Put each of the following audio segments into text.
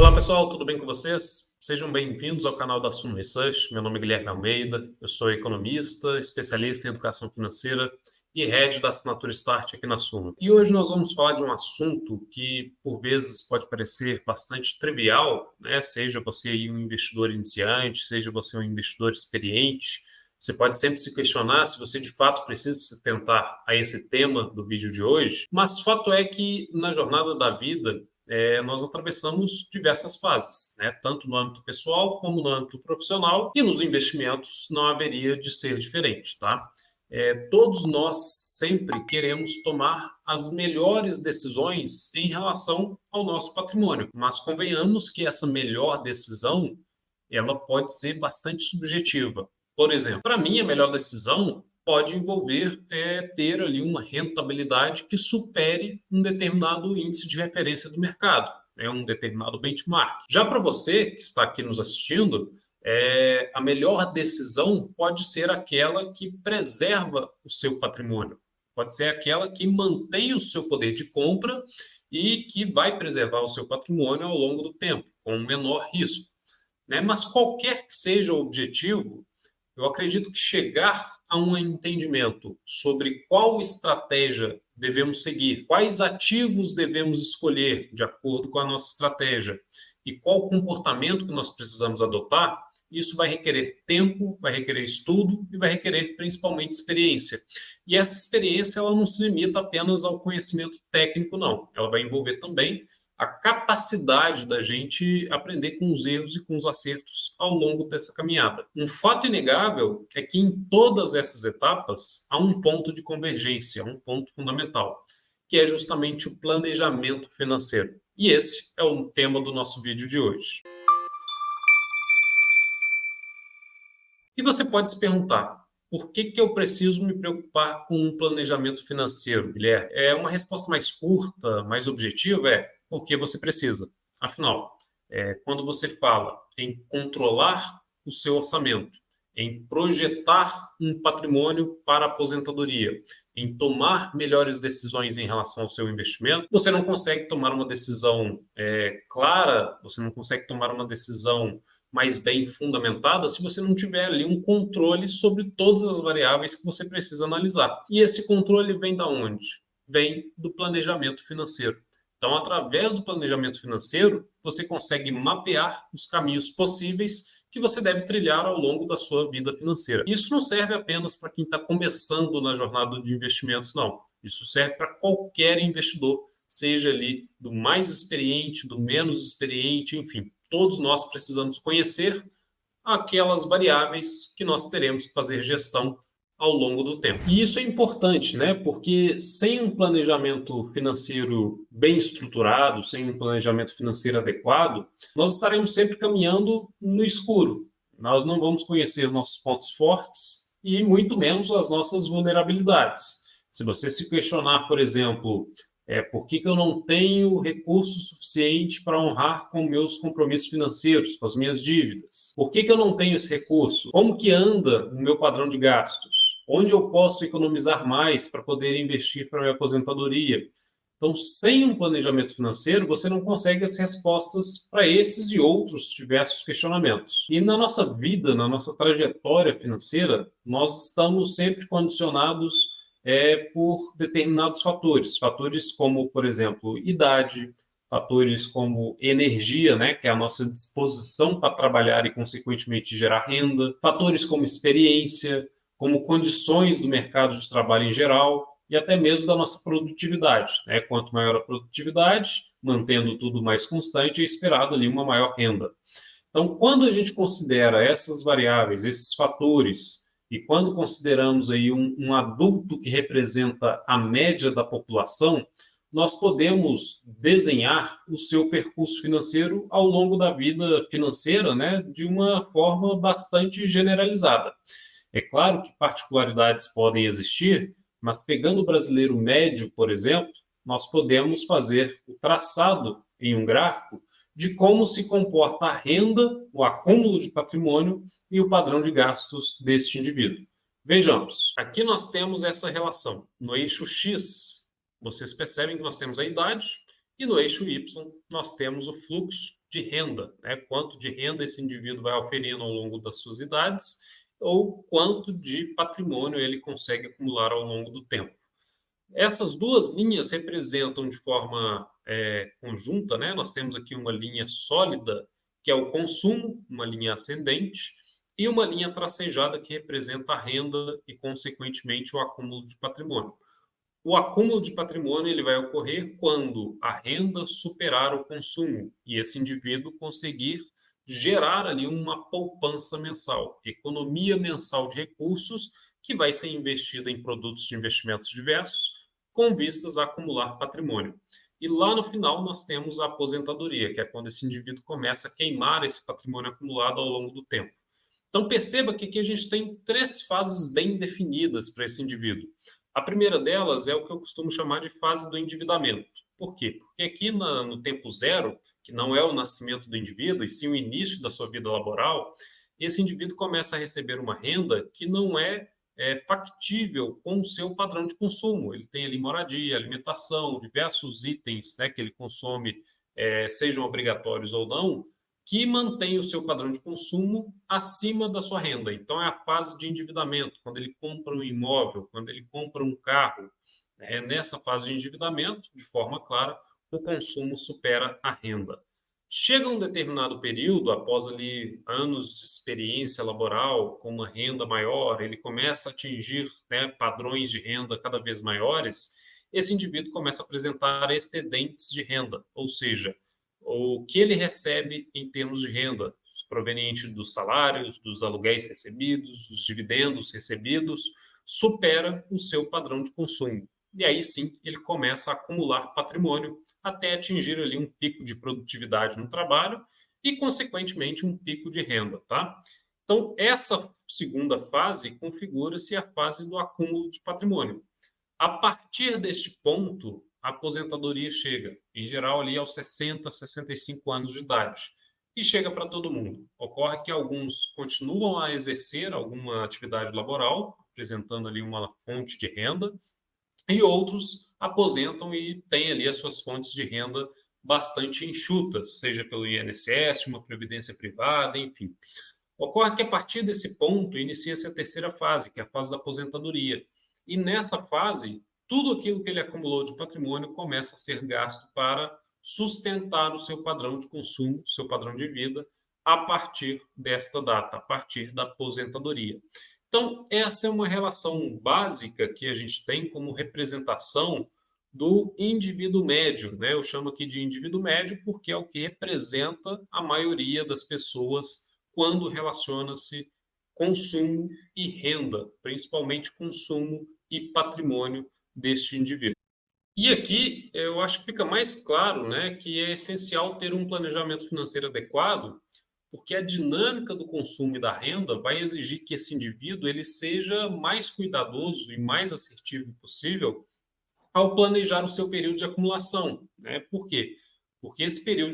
Olá pessoal, tudo bem com vocês? Sejam bem-vindos ao canal da Suno Research. Meu nome é Guilherme Almeida, eu sou economista, especialista em educação financeira e head da assinatura Start aqui na Suno. E hoje nós vamos falar de um assunto que por vezes pode parecer bastante trivial, né? Seja você aí um investidor iniciante, seja você um investidor experiente. Você pode sempre se questionar se você de fato precisa se atentar a esse tema do vídeo de hoje, mas o fato é que na jornada da vida nós atravessamos diversas fases, né? Tanto no âmbito pessoal como no âmbito profissional, e nos investimentos não haveria de ser diferente, tá? Todos nós sempre queremos tomar as melhores decisões em relação ao nosso patrimônio, mas convenhamos que essa melhor decisão ela pode ser bastante subjetiva. Por exemplo, para mim, a melhor decisão pode envolver ter ali uma rentabilidade que supere um determinado índice de referência do mercado, um determinado benchmark. Já para você que está aqui nos assistindo, a melhor decisão pode ser aquela que preserva o seu patrimônio, pode ser aquela que mantém o seu poder de compra e que vai preservar o seu patrimônio ao longo do tempo, com um menor risco, né? Mas qualquer que seja o objetivo, eu acredito que chegar a um entendimento sobre qual estratégia devemos seguir, quais ativos devemos escolher de acordo com a nossa estratégia e qual comportamento que nós precisamos adotar, isso vai requerer tempo, vai requerer estudo e vai requerer principalmente experiência. E essa experiência ela não se limita apenas ao conhecimento técnico, não. Ela vai envolver também a capacidade da gente aprender com os erros e com os acertos ao longo dessa caminhada. Um fato inegável é que em todas essas etapas há um ponto de convergência, um ponto fundamental, que é justamente o planejamento financeiro. E esse é o tema do nosso vídeo de hoje. E você pode se perguntar, por que eu preciso me preocupar com um planejamento financeiro, Guilherme? É uma resposta mais curta, mais objetiva? Porque você precisa. Afinal, quando você fala em controlar o seu orçamento, em projetar um patrimônio para a aposentadoria, em tomar melhores decisões em relação ao seu investimento, você não consegue tomar uma decisão clara, você não consegue tomar uma decisão mais bem fundamentada se você não tiver ali um controle sobre todas as variáveis que você precisa analisar. E esse controle vem da onde? Vem do planejamento financeiro. Então, através do planejamento financeiro, você consegue mapear os caminhos possíveis que você deve trilhar ao longo da sua vida financeira. Isso não serve apenas para quem está começando na jornada de investimentos, não. Isso serve para qualquer investidor, seja ali do mais experiente, do menos experiente, enfim. Todos nós precisamos conhecer aquelas variáveis que nós teremos que fazer gestão ao longo do tempo. E isso é importante, né? Porque sem um planejamento financeiro bem estruturado, sem um planejamento financeiro adequado, nós estaremos sempre caminhando no escuro. Nós não vamos conhecer nossos pontos fortes e muito menos as nossas vulnerabilidades. Se você se questionar, por exemplo, por que eu não tenho recurso suficiente para honrar com meus compromissos financeiros, com as minhas dívidas? Por que eu não tenho esse recurso? Como que anda o meu padrão de gastos? Onde eu posso economizar mais para poder investir para a minha aposentadoria? Então, sem um planejamento financeiro, você não consegue as respostas para esses e outros diversos questionamentos. E na nossa vida, na nossa trajetória financeira, nós estamos sempre condicionados por determinados fatores. Fatores como, por exemplo, idade, fatores como energia, né, que é a nossa disposição para trabalhar e, consequentemente, gerar renda, fatores como experiência, como condições do mercado de trabalho em geral e até mesmo da nossa produtividade, né? Quanto maior a produtividade, mantendo tudo mais constante, é esperado ali uma maior renda. Então, quando a gente considera essas variáveis, esses fatores, e quando consideramos aí um adulto que representa a média da população, nós podemos desenhar o seu percurso financeiro ao longo da vida financeira, né, de uma forma bastante generalizada. É claro que particularidades podem existir, mas pegando o brasileiro médio, por exemplo, nós podemos fazer o traçado em um gráfico de como se comporta a renda, o acúmulo de patrimônio e o padrão de gastos deste indivíduo. Vejamos, aqui nós temos essa relação. No eixo X, vocês percebem que nós temos a idade, e no eixo Y, nós temos o fluxo de renda, né? Quanto de renda esse indivíduo vai oferindo ao longo das suas idades ou quanto de patrimônio ele consegue acumular ao longo do tempo. Essas duas linhas representam de forma conjunta, né? Nós temos aqui uma linha sólida, que é o consumo, uma linha ascendente, e uma linha tracejada, que representa a renda e, consequentemente, o acúmulo de patrimônio. O acúmulo de patrimônio ele vai ocorrer quando a renda superar o consumo e esse indivíduo conseguir gerar ali uma poupança mensal, economia mensal de recursos que vai ser investida em produtos de investimentos diversos com vistas a acumular patrimônio. E lá no final nós temos a aposentadoria, que é quando esse indivíduo começa a queimar esse patrimônio acumulado ao longo do tempo. Então perceba que aqui a gente tem três fases bem definidas para esse indivíduo. A primeira delas é o que eu costumo chamar de fase do endividamento. Por quê? Porque aqui no tempo zero, que não é o nascimento do indivíduo, e sim o início da sua vida laboral, esse indivíduo começa a receber uma renda que não é factível com o seu padrão de consumo. Ele tem ali moradia, alimentação, diversos itens, né, que ele consome, sejam obrigatórios ou não, que mantém o seu padrão de consumo acima da sua renda. Então, é a fase de endividamento, quando ele compra um imóvel, quando ele compra um carro. É nessa fase de endividamento, de forma clara, o consumo supera a renda. Chega um determinado período, após ali anos de experiência laboral, com uma renda maior, ele começa a atingir, né, padrões de renda cada vez maiores, esse indivíduo começa a apresentar excedentes de renda, ou seja, o que ele recebe em termos de renda, proveniente dos salários, dos aluguéis recebidos, dos dividendos recebidos, supera o seu padrão de consumo. E aí sim ele começa a acumular patrimônio até atingir ali um pico de produtividade no trabalho e, consequentemente, um pico de renda, tá? Então, essa segunda fase configura-se a fase do acúmulo de patrimônio. A partir deste ponto, a aposentadoria chega, em geral, ali aos 60, 65 anos de idade. E chega para todo mundo. Ocorre que alguns continuam a exercer alguma atividade laboral, apresentando ali uma fonte de renda, e outros aposentam e têm ali as suas fontes de renda bastante enxutas, seja pelo INSS, uma previdência privada, enfim. Ocorre que a partir desse ponto inicia-se a terceira fase, que é a fase da aposentadoria. E nessa fase, tudo aquilo que ele acumulou de patrimônio começa a ser gasto para sustentar o seu padrão de consumo, o seu padrão de vida, a partir desta data, a partir da aposentadoria. Então, essa é uma relação básica que a gente tem como representação do indivíduo médio, né? Eu chamo aqui de indivíduo médio porque é o que representa a maioria das pessoas quando relaciona-se consumo e renda, principalmente consumo e patrimônio deste indivíduo. E aqui eu acho que fica mais claro, né, que é essencial ter um planejamento financeiro adequado, porque a dinâmica do consumo e da renda vai exigir que esse indivíduo ele seja mais cuidadoso e mais assertivo possível ao planejar o seu período de acumulação, né? Por quê? Porque esse período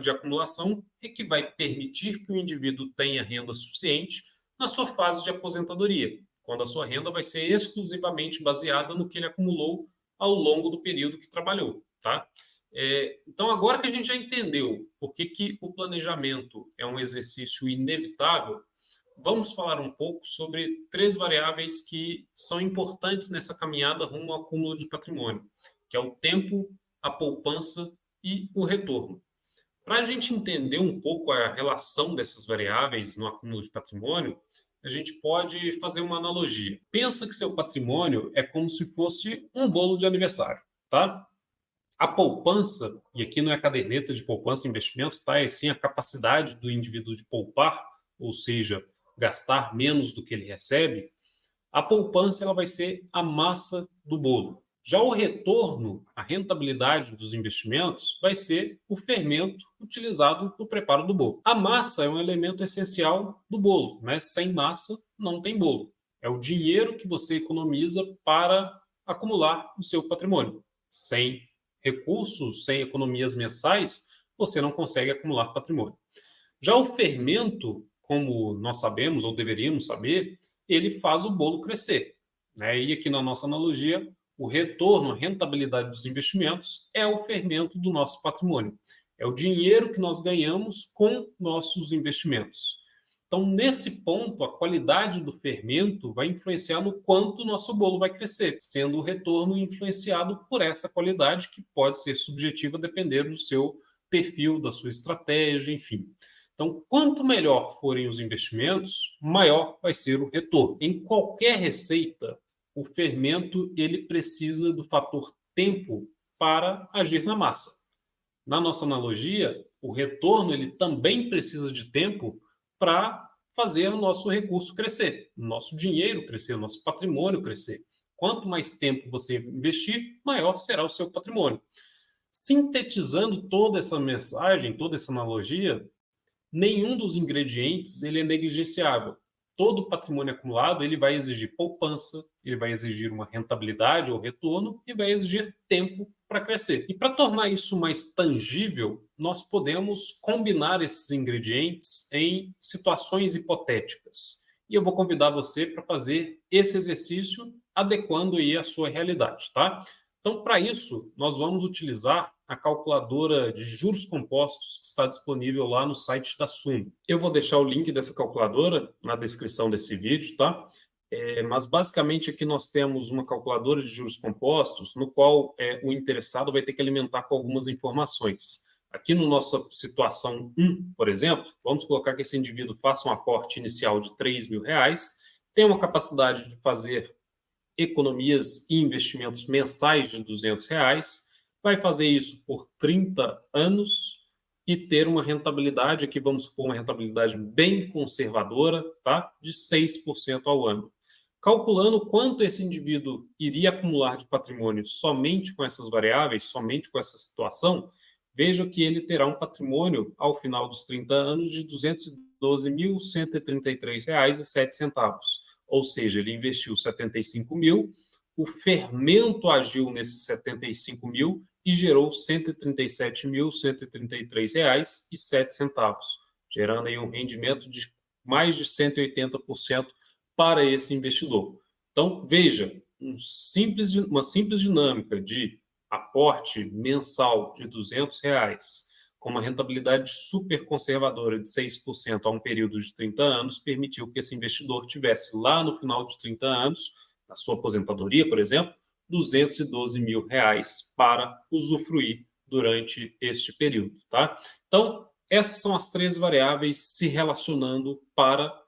de acumulação é que vai permitir que o indivíduo tenha renda suficiente na sua fase de aposentadoria, quando a sua renda vai ser exclusivamente baseada no que ele acumulou ao longo do período que trabalhou, tá? Então, agora que a gente já entendeu por que o planejamento é um exercício inevitável, vamos falar um pouco sobre três variáveis que são importantes nessa caminhada rumo ao acúmulo de patrimônio, que é o tempo, a poupança e o retorno. Para a gente entender um pouco a relação dessas variáveis no acúmulo de patrimônio, a gente pode fazer uma analogia. Pensa que seu patrimônio é como se fosse um bolo de aniversário, tá? A poupança, e aqui não é a caderneta de poupança e investimento, tá? É sim a capacidade do indivíduo de poupar, ou seja, gastar menos do que ele recebe. A poupança ela vai ser a massa do bolo. Já o retorno, a rentabilidade dos investimentos, vai ser o fermento utilizado no preparo do bolo. A massa é um elemento essencial do bolo, né? Sem massa não tem bolo. É o dinheiro que você economiza para acumular o seu patrimônio. Sem recursos, sem economias mensais, você não consegue acumular patrimônio. Já o fermento, como nós sabemos ou deveríamos saber, ele faz o bolo crescer, né? E aqui na nossa analogia, o retorno, a rentabilidade dos investimentos é o fermento do nosso patrimônio. é o dinheiro que nós ganhamos com nossos investimentos. Então, nesse ponto, a qualidade do fermento vai influenciar no quanto o nosso bolo vai crescer, sendo o retorno influenciado por essa qualidade, que pode ser subjetiva, depender do seu perfil, da sua estratégia, enfim. Então, quanto melhor forem os investimentos, maior vai ser o retorno. Em qualquer receita, o fermento ele precisa do fator tempo para agir na massa. Na nossa analogia, o retorno ele também precisa de tempo para fazer o nosso recurso crescer, o nosso dinheiro crescer, o nosso patrimônio crescer. Quanto mais tempo você investir, maior será o seu patrimônio. Sintetizando toda essa mensagem, toda essa analogia, nenhum dos ingredientes ele é negligenciável. Todo patrimônio acumulado ele vai exigir poupança, ele vai exigir uma rentabilidade ou retorno e vai exigir tempo para crescer. E para tornar isso mais tangível, nós podemos combinar esses ingredientes em situações hipotéticas. E eu vou convidar você para fazer esse exercício adequando aí a sua realidade, tá? Então, para isso, nós vamos utilizar a calculadora de juros compostos que está disponível lá no site da Suno. Eu vou deixar o link dessa calculadora na descrição desse vídeo, tá? Mas basicamente aqui nós temos uma calculadora de juros compostos, no qual o interessado vai ter que alimentar com algumas informações. Aqui no nossa situação 1, por exemplo, vamos colocar que esse indivíduo faça um aporte inicial de R$ 3.000, tem uma capacidade de fazer economias e investimentos mensais de R$ 200, vai fazer isso por 30 anos e ter uma rentabilidade, aqui vamos supor uma rentabilidade bem conservadora, tá? De 6% ao ano. Calculando quanto esse indivíduo iria acumular de patrimônio somente com essas variáveis, somente com essa situação, veja que ele terá um patrimônio, ao final dos 30 anos, de R$ 212.133,07. Ou seja, ele investiu 75 mil, o fermento agiu nesses 75 mil e gerou R$ 137.133,07, gerando aí um rendimento de mais de 180% para esse investidor. Então, veja, uma simples dinâmica de aporte mensal de R$ 200, com uma rentabilidade super conservadora de 6% a um período de 30 anos, permitiu que esse investidor tivesse lá no final dos 30 anos, na sua aposentadoria, por exemplo, R$ 212 mil para usufruir durante este período. Tá? Então, essas são as três variáveis se relacionando para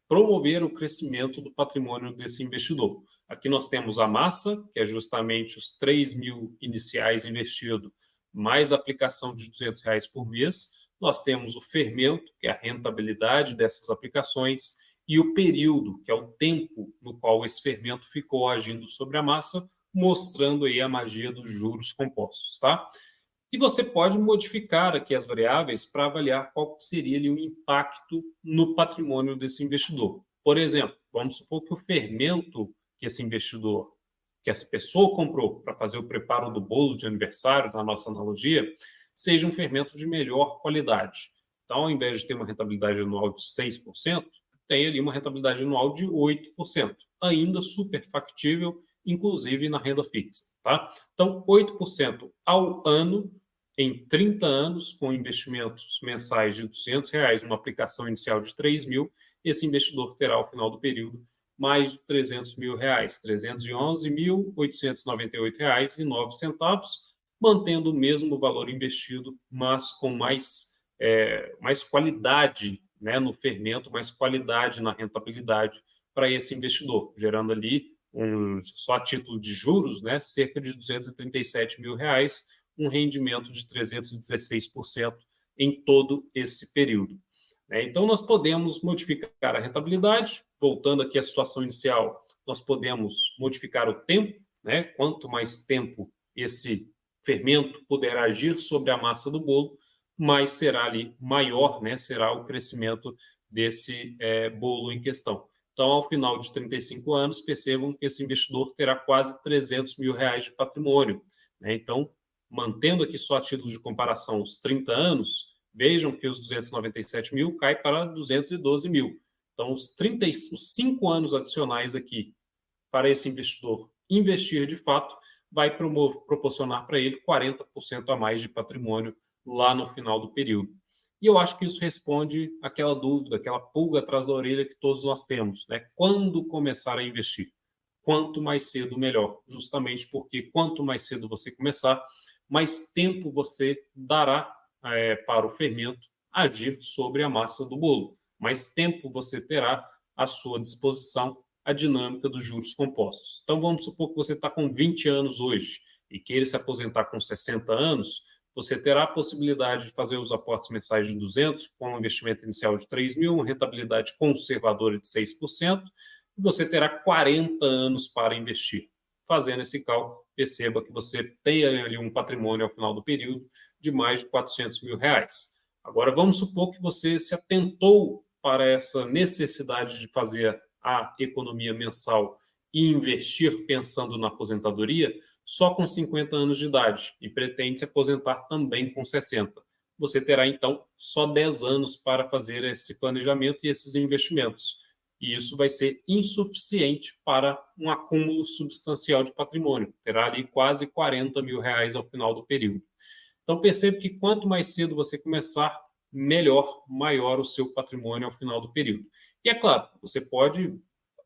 promover o crescimento do patrimônio desse investidor. Aqui nós temos a massa, que é justamente os 3 mil iniciais investidos, mais a aplicação de R$ 200 por mês. Nós temos o fermento, que é a rentabilidade dessas aplicações, e o período, que é o tempo no qual esse fermento ficou agindo sobre a massa, mostrando aí a magia dos juros compostos, tá? E você pode modificar aqui as variáveis para avaliar qual seria ali o impacto no patrimônio desse investidor. Por exemplo, vamos supor que o fermento que esse investidor, que essa pessoa comprou para fazer o preparo do bolo de aniversário, na nossa analogia, seja um fermento de melhor qualidade. Então, ao invés de ter uma rentabilidade anual de 6%, tem ali uma rentabilidade anual de 8%, ainda super factível, inclusive na renda fixa. Tá? Então, 8% ao ano, em 30 anos, com investimentos mensais de R$ 200, uma aplicação inicial de 3 mil, esse investidor terá, ao final do período, mais de R$ 300 mil, R$ 311.898,09, mantendo o mesmo valor investido, mas com mais qualidade, né, no fermento, mais qualidade na rentabilidade para esse investidor, gerando ali, só a título de juros, né, cerca de R$ 237 mil, um rendimento de 316% em todo esse período. Então, nós podemos modificar a rentabilidade, voltando aqui à situação inicial, nós podemos modificar o tempo, né? Quanto mais tempo esse fermento puder agir sobre a massa do bolo, mais será ali maior, né? Será o crescimento desse bolo em questão. Então, ao final de 35 anos, percebam que esse investidor terá quase R$ 300 mil de patrimônio, né? Então, mantendo aqui só a título de comparação os 30 anos, vejam que os 297 mil cai para 212 mil. Então, os 5 anos adicionais aqui para esse investidor investir de fato vai proporcionar para ele 40% a mais de patrimônio lá no final do período. E eu acho que isso responde aquela dúvida, aquela pulga atrás da orelha que todos nós temos, né? Quando começar a investir? Quanto mais cedo, melhor. Justamente porque quanto mais cedo você começar, mais tempo você dará para o fermento agir sobre a massa do bolo. Mais tempo você terá à sua disposição a dinâmica dos juros compostos. Então, vamos supor que você está com 20 anos hoje e queira se aposentar com 60 anos, você terá a possibilidade de fazer os aportes mensais de 200, com um investimento inicial de 3 mil, uma rentabilidade conservadora de 6%, e você terá 40 anos para investir. Fazendo esse cálculo, perceba que você tem ali um patrimônio ao final do período de mais de 400 mil reais. Agora, vamos supor que você se atentou para essa necessidade de fazer a economia mensal e investir pensando na aposentadoria só com 50 anos de idade e pretende se aposentar também com 60. Você terá, então, só 10 anos para fazer esse planejamento e esses investimentos. E isso vai ser insuficiente para um acúmulo substancial de patrimônio. Terá ali quase 40 mil reais ao final do período. Então, perceba que quanto mais cedo você começar, melhor, maior o seu patrimônio ao final do período. E é claro, você pode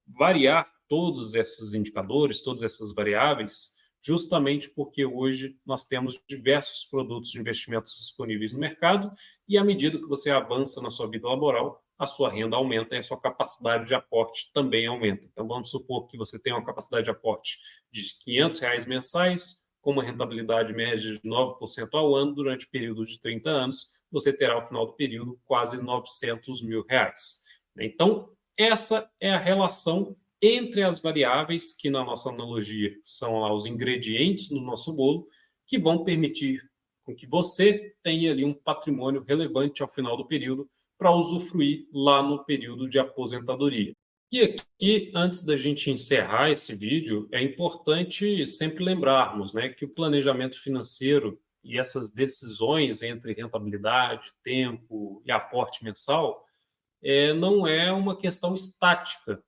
variar todos esses indicadores, todas essas variáveis, justamente porque hoje nós temos diversos produtos de investimentos disponíveis no mercado e à medida que você avança na sua vida laboral, a sua renda aumenta e a sua capacidade de aporte também aumenta. Então, vamos supor que você tenha uma capacidade de aporte de R$ 500 mensais, com uma rentabilidade média de 9% ao ano durante o período de 30 anos, você terá ao final do período quase 900 mil reais. Então, essa é a relação entre as variáveis, que na nossa analogia são lá os ingredientes no nosso bolo, que vão permitir com que você tenha ali um patrimônio relevante ao final do período para usufruir lá no período de aposentadoria. E aqui, antes da gente encerrar esse vídeo, é importante sempre lembrarmos, né, que o planejamento financeiro e essas decisões entre rentabilidade, tempo e aporte mensal não é uma questão estática.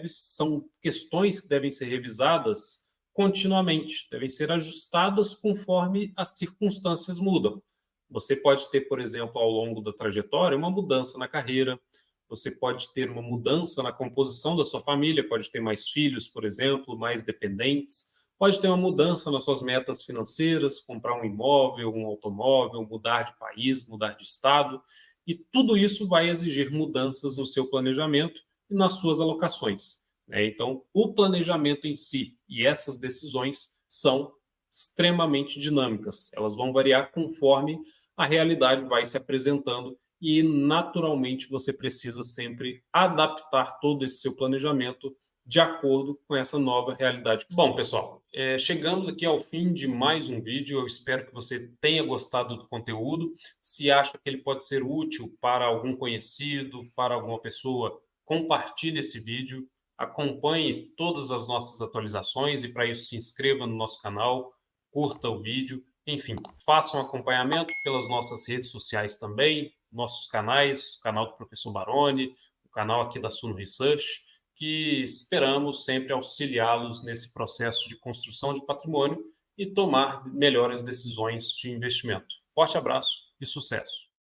São questões que devem ser revisadas continuamente, devem ser ajustadas conforme as circunstâncias mudam. Você pode ter, por exemplo, ao longo da trajetória, uma mudança na carreira, você pode ter uma mudança na composição da sua família, pode ter mais filhos, por exemplo, mais dependentes, pode ter uma mudança nas suas metas financeiras, comprar um imóvel, um automóvel, mudar de país, mudar de estado, e tudo isso vai exigir mudanças no seu planejamento e nas suas alocações. Então, o planejamento em si e essas decisões são extremamente dinâmicas. Elas vão variar conforme a realidade vai se apresentando e, naturalmente, você precisa sempre adaptar todo esse seu planejamento de acordo com essa nova realidade. Bom, pessoal, chegamos aqui ao fim de mais um vídeo. Eu espero que você tenha gostado do conteúdo. Se acha que ele pode ser útil para algum conhecido, para alguma pessoa, compartilhe esse vídeo, acompanhe todas as nossas atualizações e, para isso, se inscreva no nosso canal, curta o vídeo, enfim, faça um acompanhamento pelas nossas redes sociais também, nossos canais, o canal do Professor Baroni, o canal aqui da Suno Research, que esperamos sempre auxiliá-los nesse processo de construção de patrimônio e tomar melhores decisões de investimento. Forte abraço e sucesso!